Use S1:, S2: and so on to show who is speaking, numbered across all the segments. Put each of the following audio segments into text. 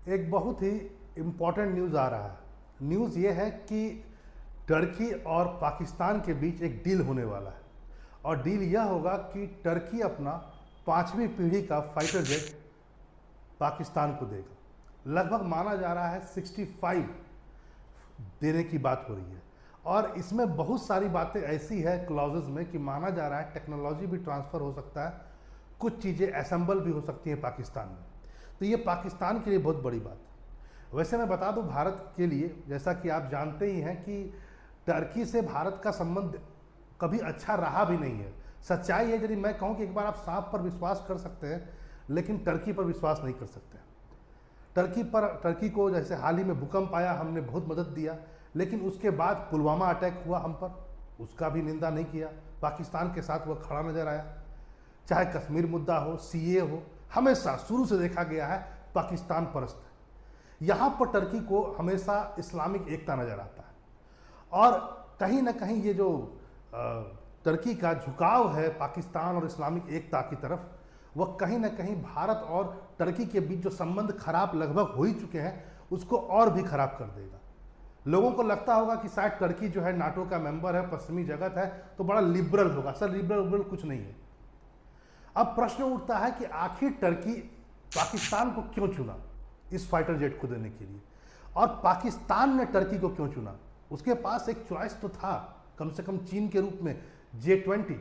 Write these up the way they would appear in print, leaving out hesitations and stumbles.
S1: एक बहुत ही important news आ रहा है। न्यूज़ ये है कि टर्की और पाकिस्तान के बीच एक डील होने वाला है और डील यह होगा कि टर्की अपना 5वीं पीढ़ी का फाइटर जेट पाकिस्तान को देगा। लगभग माना जा रहा है 65 देने की बात हो रही है और इसमें बहुत सारी बातें ऐसी है क्लॉजेज में कि माना जा रहा है टेक्नोलॉजी भी ट्रांसफ़र हो सकता है, कुछ चीज़ें असेंबल भी हो सकती हैं पाकिस्तान में। तो ये पाकिस्तान के लिए बहुत बड़ी बात है। वैसे मैं बता दूं भारत के लिए, जैसा कि आप जानते ही हैं कि टर्की से भारत का संबंध कभी अच्छा रहा भी नहीं है। सच्चाई है, यदि मैं कहूं कि एक बार आप सांप पर विश्वास कर सकते हैं लेकिन टर्की पर विश्वास नहीं कर सकते। टर्की को जैसे हाल ही में भूकंप आया, हमने बहुत मदद दिया, लेकिन उसके बाद पुलवामा अटैक हुआ हम पर, उसका भी निंदा नहीं किया। पाकिस्तान के साथ वह खड़ा नजर आया। चाहे कश्मीर मुद्दा हो, सीए हो, हमेशा शुरू से देखा गया है पाकिस्तान परस्त है। यहाँ पर टर्की को हमेशा इस्लामिक एकता नजर आता है और कहीं ना कहीं ये जो टर्की का झुकाव है पाकिस्तान और इस्लामिक एकता की तरफ, वह कहीं ना कहीं भारत और टर्की के बीच जो संबंध खराब लगभग हो ही चुके हैं उसको और भी खराब कर देगा। लोगों को लगता होगा कि शायद टर्की जो है नाटो का मेंबर है, पश्चिमी जगत है, तो बड़ा लिबरल होगा। सर लिबरल कुछ नहीं है। अब प्रश्न उठता है कि आखिर टर्की पाकिस्तान को क्यों चुना इस फाइटर जेट को देने के लिए, और पाकिस्तान ने टर्की को क्यों चुना। उसके पास एक चॉइस तो था कम से कम चीन के रूप में, J20।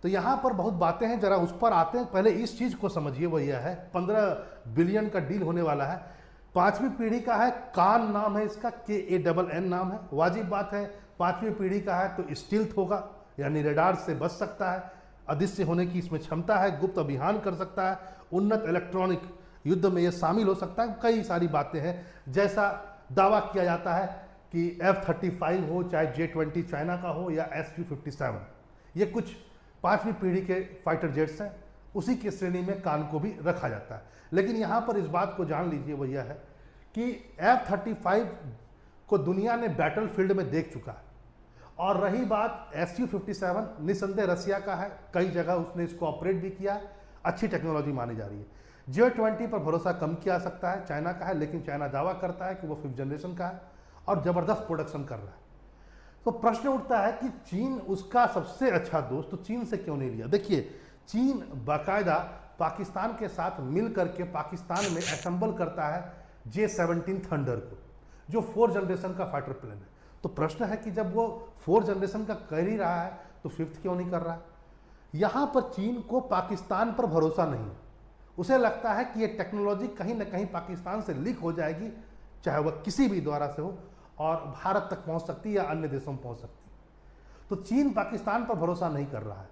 S1: तो यहां पर बहुत बातें हैं, जरा उस पर आते हैं। पहले इस चीज को समझिए, वो यह है 15 बिलियन का डील होने वाला है। 5वीं पीढ़ी का है, कान नाम है इसका, KANN नाम है। वाजिब बात है, 5वीं पीढ़ी का है तो स्टील्थ होगा, यानी रेडार से बच सकता है, अदृश्य होने की इसमें क्षमता है, गुप्त अभियान कर सकता है, उन्नत इलेक्ट्रॉनिक युद्ध में यह शामिल हो सकता है। कई सारी बातें हैं। जैसा दावा किया जाता है कि F-35 हो, चाहे J20 चाइना का हो या Su-57, ये कुछ 5वीं पीढ़ी के फाइटर जेट्स हैं। उसी की श्रेणी में कान को भी रखा जाता है। लेकिन यहाँ पर इस बात को जान लीजिए, वो यह है कि F-35 को दुनिया ने बैटल फील्ड में देख चुका है। और रही बात Su-57, निसंदेह रसिया का है, कई जगह उसने इसको ऑपरेट भी किया, अच्छी टेक्नोलॉजी मानी जा रही है। J20 पर भरोसा कम किया जा सकता है, चाइना का है, लेकिन चाइना दावा करता है कि वो 5th जनरेशन का है और ज़बरदस्त प्रोडक्शन कर रहा है। तो प्रश्न उठता है कि चीन उसका सबसे अच्छा दोस्त, तो चीन से क्यों नहीं लिया। देखिए, चीन बाकायदा पाकिस्तान के साथ मिल करके पाकिस्तान में असेंबल करता है J-17 थंडर को, जो 4th जनरेशन का फाइटर प्लेन है। तो प्रश्न है कि जब वो 4th जनरेशन का कर ही रहा है तो 5th क्यों नहीं कर रहा है। यहां पर चीन को पाकिस्तान पर भरोसा नहीं है। उसे लगता है कि ये टेक्नोलॉजी कहीं ना कहीं पाकिस्तान से लीक हो जाएगी, चाहे वह किसी भी द्वारा से हो, और भारत तक पहुंच सकती है या अन्य देशों में पहुंच सकती है। तो चीन पाकिस्तान पर भरोसा नहीं कर रहा है।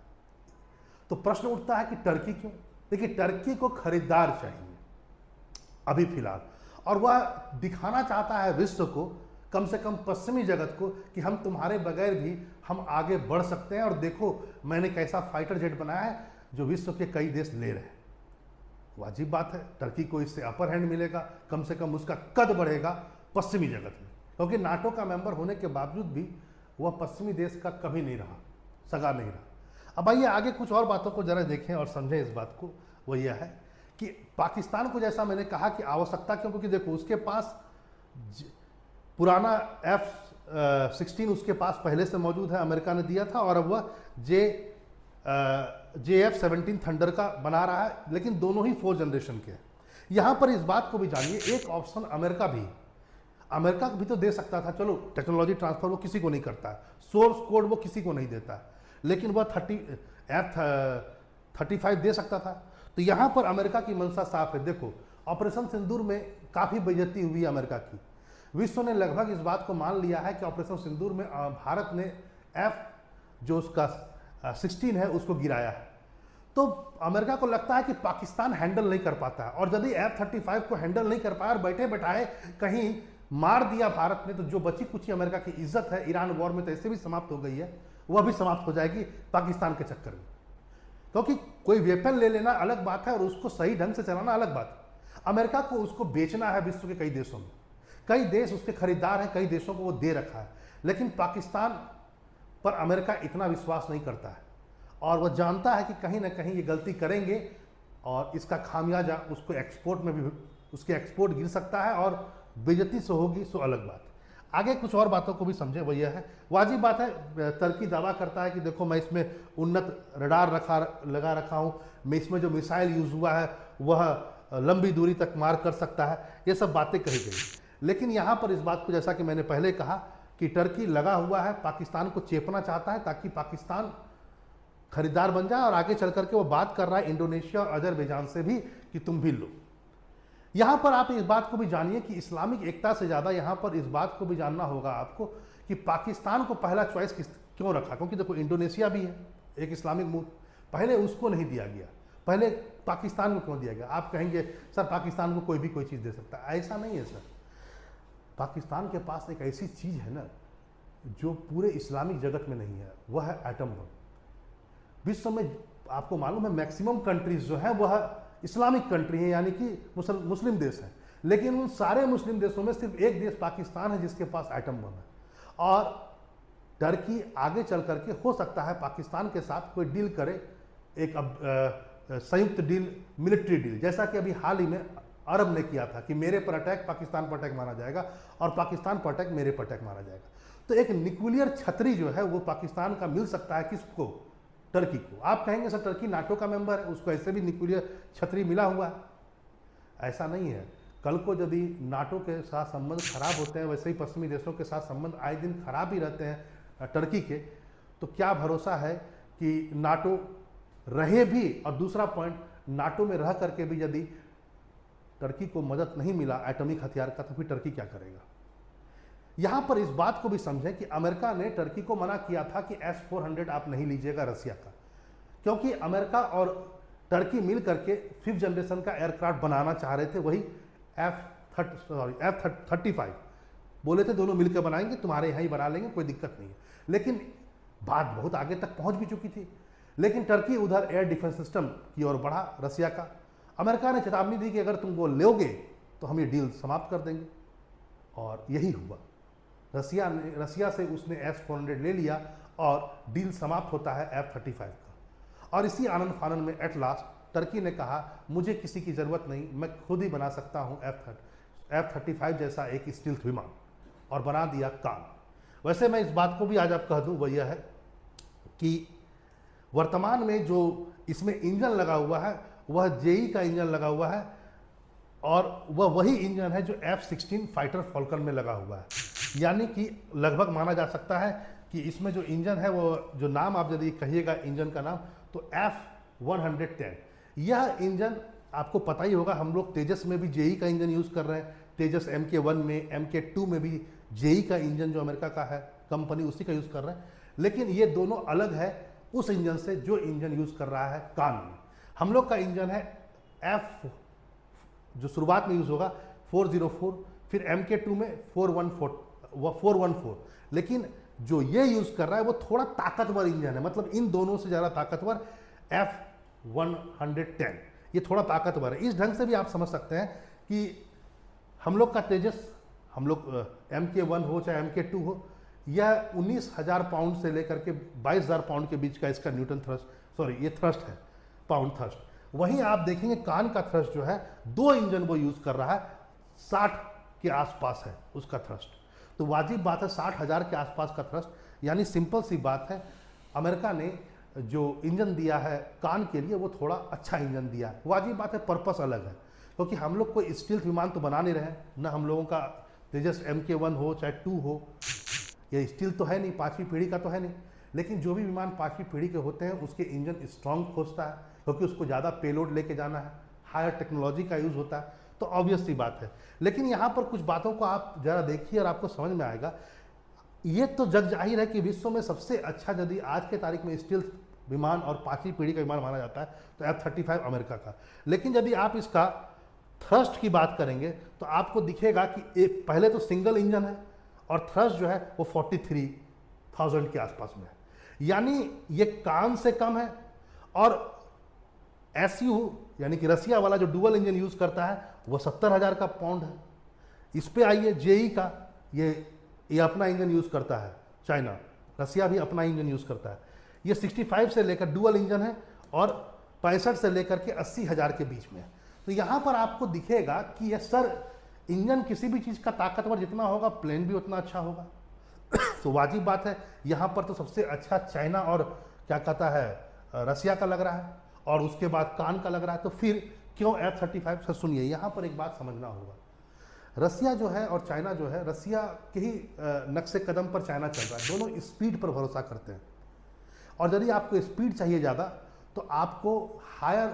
S1: तो प्रश्न उठता है कि टर्की क्यों। देखिए, टर्की को खरीदार चाहिए अभी फिलहाल, और वह दिखाना चाहता है विश्व को, कम से कम पश्चिमी जगत को, कि हम तुम्हारे बगैर भी हम आगे बढ़ सकते हैं, और देखो मैंने कैसा फाइटर जेट बनाया है जो विश्व के कई देश ले रहे हैं। वाजिब बात है, टर्की को इससे अपर हैंड मिलेगा, कम से कम उसका कद बढ़ेगा पश्चिमी जगत में, क्योंकि नाटो का मेंबर होने के बावजूद भी वह पश्चिमी देश का कभी नहीं रहा, सगा नहीं रहा। अब आइए आगे कुछ और बातों को जरा देखें और समझें इस बात को। वो यह है कि पाकिस्तान को, जैसा मैंने कहा कि आवश्यकता क्यों, क्योंकि देखो उसके पास पुराना F-16 उसके पास पहले से मौजूद है, अमेरिका ने दिया था, और अब वह JF-17 थंडर का बना रहा है, लेकिन दोनों ही 4th जनरेशन के हैं। यहां पर इस बात को भी जानिए, एक ऑप्शन अमेरिका भी, अमेरिका भी तो दे सकता था, चलो टेक्नोलॉजी ट्रांसफर वो किसी को नहीं करता है, सोर्स कोड वो किसी को नहीं देता है, लेकिन वह F-35 दे सकता था। तो यहां पर अमेरिका की मंशा साफ है। देखो, ऑपरेशन सिंदूर में काफी बेइज्जती हुई अमेरिका की। विश्व ने लगभग इस बात को मान लिया है कि ऑपरेशन सिंदूर में भारत ने जो उसका 16 है उसको गिराया है। तो अमेरिका को लगता है कि पाकिस्तान हैंडल नहीं कर पाता है, और यदि F-35 को हैंडल नहीं कर पाया और बैठे बैठाए कहीं मार दिया भारत ने, तो जो बची कुछ अमेरिका की इज्जत है ईरान वॉर में तो ऐसे भी समाप्त हो गई है, वह भी समाप्त हो जाएगी पाकिस्तान के चक्कर में। क्योंकि कोई वेपन ले लेना अलग बात है और उसको सही ढंग से चलाना अलग बात है। अमेरिका को उसको बेचना है विश्व के कई देशों में, कई देश उसके खरीदार हैं, कई देशों को वो दे रखा है, लेकिन पाकिस्तान पर अमेरिका इतना विश्वास नहीं करता है, और वह जानता है कि कहीं ना कहीं ये गलती करेंगे और इसका खामियाजा उसको एक्सपोर्ट में भी उसके एक्सपोर्ट गिर सकता है और बेइज्जती से होगी सो अलग बात। आगे कुछ और बातों को भी समझे, वो यह है, वाजिब बात है, तुर्की दावा करता है कि देखो मैं इसमें उन्नत रडार लगा रखा हूँ, मैं इसमें जो मिसाइल यूज़ हुआ है वह लंबी दूरी तक मार कर सकता है, ये सब बातें कही गई। लेकिन यहाँ पर इस बात को, जैसा कि मैंने पहले कहा कि तुर्की लगा हुआ है, पाकिस्तान को चेपना चाहता है ताकि पाकिस्तान खरीदार बन जाए, और आगे चल करके वो बात कर रहा है इंडोनेशिया और अजरबैजान से भी कि तुम भी लो। यहाँ पर आप इस बात को भी जानिए कि इस्लामिक एकता से ज़्यादा यहाँ पर इस बात को भी जानना होगा आपको कि पाकिस्तान को पहला चॉइस क्यों रखा, क्योंकि देखो इंडोनेशिया भी है एक इस्लामिक मुल्क, पहले उसको नहीं दिया गया, पहले पाकिस्तान को क्यों दिया गया। आप कहेंगे सर पाकिस्तान को कोई भी कोई चीज़ दे सकता है, ऐसा नहीं है सर। पाकिस्तान के पास एक ऐसी चीज़ है ना जो पूरे इस्लामिक जगत में नहीं है, वह है एटम बम। विश्व में आपको मालूम है मैक्सिमम कंट्रीज जो है वह इस्लामिक कंट्री है, यानी कि मुस्लिम देश हैं, लेकिन उन सारे मुस्लिम देशों में सिर्फ एक देश पाकिस्तान है जिसके पास एटम बम है। और तुर्की आगे चल करके हो सकता है पाकिस्तान के साथ कोई डील करे, एक संयुक्त डील, मिलिट्री डील, जैसा कि अभी हाल ही में अरब ने किया था कि मेरे पर अटैक पाकिस्तान पर अटैक मारा जाएगा और पाकिस्तान पर अटैक मेरे पर अटैक मारा जाएगा। तो एक न्यूक्लियर छतरी जो है वो पाकिस्तान का मिल सकता है, किसको, तुर्की को। आप कहेंगे सर तुर्की नाटो का मेंबर है, उसको ऐसे भी न्यूक्लियर छतरी मिला हुआ है, ऐसा नहीं है। कल को यदि नाटो के साथ संबंध खराब होते हैं, वैसे ही पश्चिमी देशों के साथ संबंध आए दिन खराब ही रहते हैं तुर्की के, तो क्या भरोसा है कि नाटो रहे भी। और दूसरा पॉइंट, नाटो में रह करके भी यदि तुर्की को मदद नहीं मिला एटॉमिक हथियार का, तो फिर तुर्की क्या करेगा। यहां पर इस बात को भी समझें कि अमेरिका ने तुर्की को मना किया था कि S-400 आप नहीं लीजिएगा रसिया का, क्योंकि अमेरिका और तुर्की मिल करके 5th जनरेशन का एयरक्राफ्ट बनाना चाह रहे थे, वही F-35 बोले थे दोनों मिलकर बनाएंगे, तुम्हारे यहाँ ही बना लेंगे, कोई दिक्कत नहीं है। लेकिन बात बहुत आगे तक पहुंच भी चुकी थी, लेकिन तुर्की उधर एयर डिफेंस सिस्टम की ओर बढ़ा रसिया का। अमेरिका ने चेतावनी दी कि अगर तुम वो लोगे तो हम ये डील समाप्त कर देंगे, और यही हुआ। रसिया से उसने S-400 ले लिया और डील समाप्त होता है F-35 का। और इसी आनंद फानन में एट लास्ट तुर्की ने कहा मुझे किसी की ज़रूरत नहीं, मैं खुद ही बना सकता हूँ F-35 जैसा एक स्टील्थ विमान, और बना दिया काम। वैसे मैं इस बात को भी आज आप कह दूँ, वह यह है कि वर्तमान में जो इसमें इंजन लगा हुआ है वह जेई का इंजन लगा हुआ है, और वह वही इंजन है जो F-16 फाइटर फॉल्कन में लगा हुआ है। यानी कि लगभग माना जा सकता है कि इसमें जो इंजन है, वो जो नाम आप यदि कहिएगा इंजन का नाम, तो F-110। यह इंजन आपको पता ही होगा, हम लोग तेजस में भी जेई का इंजन यूज़ कर रहे हैं, तेजस MK1 में, MK2 में भी जेई का इंजन जो अमेरिका का है कंपनी, उसी का यूज़ कर रहे हैं। लेकिन ये दोनों अलग है उस इंजन से जो इंजन यूज़ कर रहा है कान में। हम लोग का इंजन है F जो शुरुआत में यूज़ होगा 404, फिर MK2 में 414, लेकिन जो ये यूज़ कर रहा है वो थोड़ा ताकतवर इंजन है, मतलब इन दोनों से ज़्यादा ताकतवर F-110, ये थोड़ा ताकतवर है। इस ढंग से भी आप समझ सकते हैं कि हम लोग का तेजस, हम लोग MK1 हो चाहे MK2 हो, यह 19,000 पाउंड से लेकर के 22,000 पाउंड के बीच का इसका न्यूटन थ्रस्ट, सॉरी ये थ्रस्ट है, पाउंड थ्रस्ट। वहीं आप देखेंगे कान का थ्रस्ट जो है, 2 इंजन वो यूज़ कर रहा है, 60 के आसपास है उसका थ्रस्ट। तो वाजिब बात है 60,000 के आसपास का थ्रस्ट, यानी सिंपल सी बात है, अमेरिका ने जो इंजन दिया है कान के लिए वो थोड़ा अच्छा इंजन दिया है। वाजिब बात है पर्पस अलग है, क्योंकि हम लोग कोई स्टील्थ विमान तो बना नहीं रहे हैं, ना हम लोगों का तेजस MK1 हो चाहे 2 हो, ये स्टील तो है नहीं, 5वीं पीढ़ी का तो है नहीं। लेकिन जो भी विमान 5वीं पीढ़ी के होते हैं उसके इंजन स्ट्रॉन्ग खोजता है, क्योंकि उसको ज़्यादा पेलोड लेके जाना है, हायर टेक्नोलॉजी का यूज़ होता है, तो ऑब्वियस सी बात है। लेकिन यहाँ पर कुछ बातों को आप ज़रा देखिए और आपको समझ में आएगा। ये तो जग जाहिर है कि विश्व में सबसे अच्छा यदि आज के तारीख में स्टील्थ विमान और 5वीं पीढ़ी का विमान माना जाता है तो F-35 अमेरिका का। लेकिन यदि आप इसका थ्रस्ट की बात करेंगे तो आपको दिखेगा कि एक पहले तो सिंगल इंजन है और थ्रस्ट जो है वो 43,000 के आसपास में है, यानी ये कान से कम है। और SU यानी कि रसिया वाला जो डुअल इंजन यूज़ करता है वो 70,000 का पाउंड है। इस पे आइए जेई का, ये अपना इंजन यूज़ करता है, चाइना, रसिया भी अपना इंजन यूज़ करता है। ये 65 से लेकर डुअल इंजन है और 65 से लेकर के 80,000 के बीच में है। तो यहाँ पर आपको दिखेगा कि यस सर, इंजन किसी भी चीज़ का ताकतवर जितना होगा प्लेन भी उतना अच्छा होगा। तो वाजिब बात है, यहाँ पर तो सबसे अच्छा चाइना और क्या कहता है रसिया का लग रहा है, और उसके बाद कान का लग रहा है। तो फिर क्यों F-35? सर सुनिए, यहाँ पर एक बात समझना होगा। रसिया जो है और चाइना जो है, रसिया के ही नक्शे कदम पर चाइना चल रहा है। दोनों स्पीड पर भरोसा करते हैं, और यदि आपको स्पीड चाहिए ज़्यादा तो आपको हायर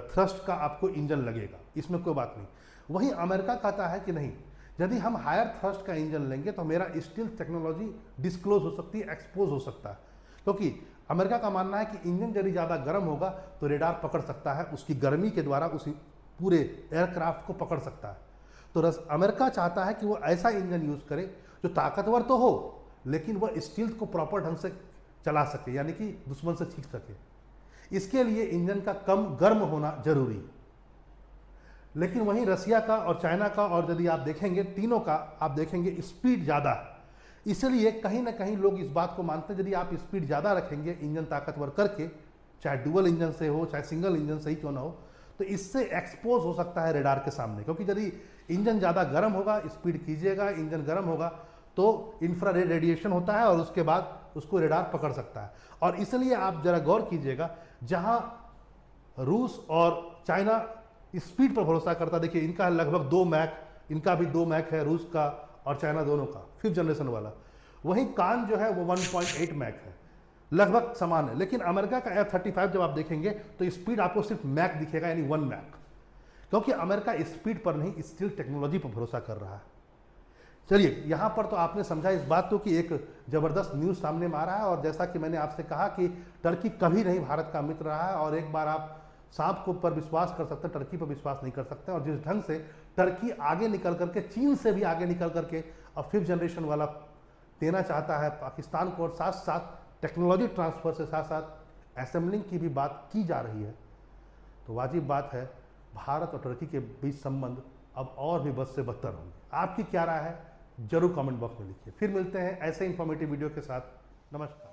S1: थ्रस्ट का आपको इंजन लगेगा, इसमें कोई बात नहीं। वहीं अमेरिका कहता है कि नहीं, यदि हम हायर थ्रस्ट का इंजन लेंगे तो मेरा स्टील टेक्नोलॉजी डिस्क्लोज हो सकती है, एक्सपोज हो सकता है, क्योंकि अमेरिका का मानना है कि इंजन यदि ज़्यादा गर्म होगा तो रेडार पकड़ सकता है, उसकी गर्मी के द्वारा उसी पूरे एयरक्राफ्ट को पकड़ सकता है। तो अमेरिका चाहता है कि वो ऐसा इंजन यूज़ करे जो ताकतवर तो हो लेकिन वह स्टील को प्रॉपर ढंग से चला सके, यानी कि दुश्मन से छीन सके। इसके लिए इंजन का कम गर्म होना जरूरी है। लेकिन वहीं रसिया का और चाइना का, और यदि आप देखेंगे तीनों का, आप देखेंगे स्पीड ज़्यादा है। इसलिए कहीं ना कहीं लोग इस बात को मानते हैं, यदि आप स्पीड ज़्यादा रखेंगे इंजन ताकतवर करके, चाहे डुअल इंजन से हो चाहे सिंगल इंजन से ही क्यों ना हो, तो इससे एक्सपोज हो सकता है रेडार के सामने। क्योंकि यदि इंजन ज़्यादा गर्म होगा, स्पीड कीजिएगा, इंजन गर्म होगा तो इंफ्रारेड रेडिएशन होता है और उसके बाद उसको रेडार पकड़ सकता है। और इसलिए आप जरा गौर कीजिएगा, जहां रूस और चाइना स्पीड पर भरोसा करता, देखिए इनका लगभग 2 मैक, इनका भी 2 मैक है, रूस का और चाइना दोनों का 5th जनरेशन वाला। वहीं कान जो है वो 1.8 मैक है, लगभग समान है। लेकिन अमेरिका का F-35 जब आप देखेंगे तो स्पीड आपको सिर्फ मैक दिखेगा, यानी 1 मैक, क्योंकि अमेरिका स्पीड पर नहीं स्टील टेक्नोलॉजी पर भरोसा कर रहा है। चलिए, यहाँ पर तो आपने समझा इस बात को कि एक ज़बरदस्त न्यूज़ सामने में आ रहा है, और जैसा कि मैंने आपसे कहा कि टर्की कभी नहीं भारत का मित्र रहा है, और एक बार आप सांप को पर विश्वास कर सकते हैं, टर्की पर विश्वास नहीं कर सकते। और जिस ढंग से टर्की आगे निकल करके, चीन से भी आगे निकल करके अब 5th जनरेशन वाला देना चाहता है पाकिस्तान को, और साथ साथ टेक्नोलॉजी ट्रांसफ़र से साथ साथ असेंबलिंग की भी बात की जा रही है, तो वाजिब बात है भारत और टर्की के बीच संबंध अब और भी बद से बदतर होंगे। आपकी क्या राय है जरूर कमेंट बॉक्स में लिखिए। फिर मिलते हैं ऐसे इंफॉर्मेटिव वीडियो के साथ। नमस्कार।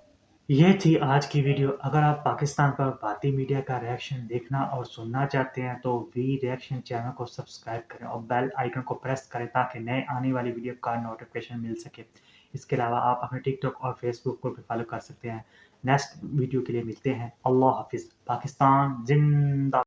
S2: ये थी आज की वीडियो। अगर आप पाकिस्तान पर भारतीय मीडिया का रिएक्शन देखना और सुनना चाहते हैं तो वी रिएक्शन चैनल को सब्सक्राइब करें और बेल आइकन को प्रेस करें ताकि नए आने वाली वीडियो का नोटिफिकेशन मिल सके। इसके अलावा आप अपने टिकटॉक और फेसबुक को भी फॉलो कर सकते हैं। नेक्स्ट वीडियो के लिए मिलते हैं। अल्लाह हाफिज़। पाकिस्तान जिंदा।